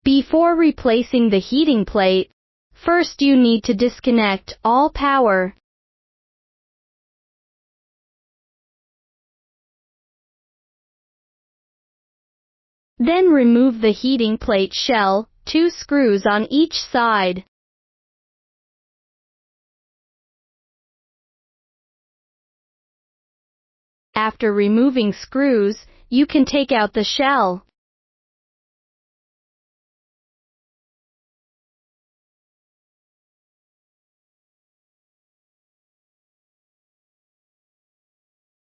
Before replacing the heating plate, first you need to disconnect all power. Then remove the heating plate shell, 2 screws on each side. After removing screws, you can take out the shell.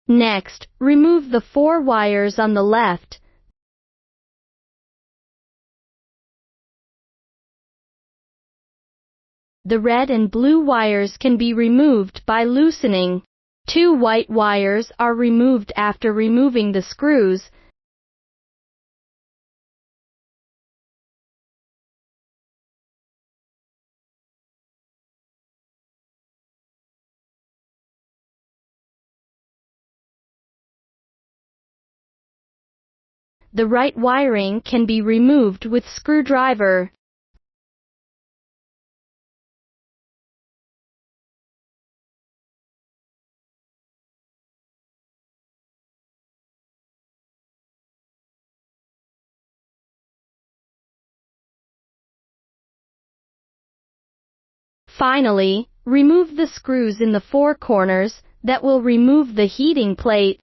Next, remove the 4 wires on the left. The red and blue wires can be removed by loosening. 2 white wires are removed after removing the screws. The right wiring can be removed with screwdriver. Finally, remove the screws in the 4 corners that will remove the heating plate.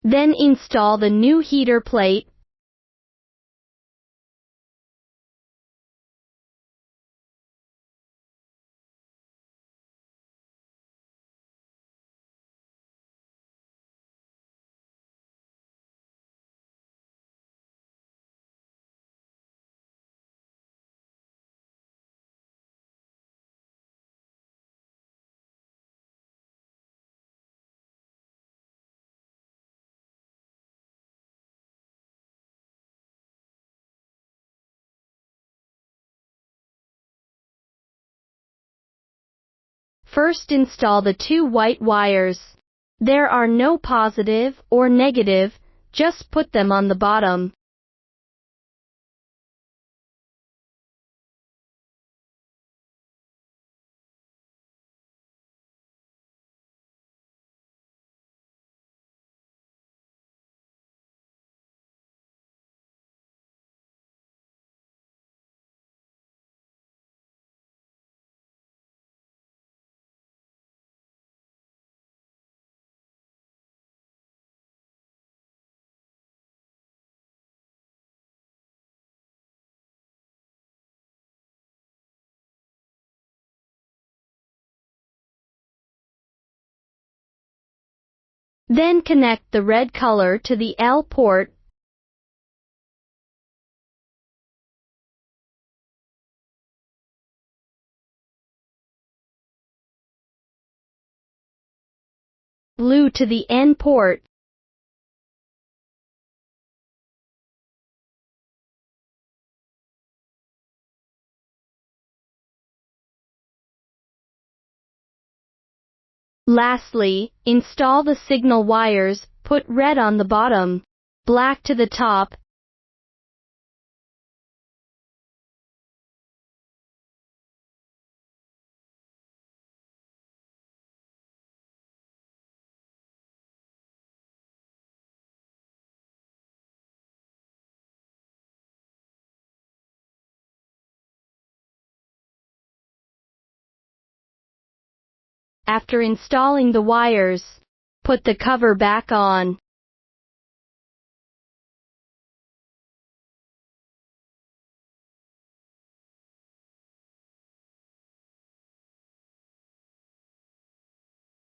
Then install the new heater plate. First install the 2 white wires. There are no positive or negative, just put them on the bottom. Then connect the red color to the L port. Blue to the N port. Lastly, install the signal wires, put red on the bottom, black to the top. After installing the wires, put the cover back on.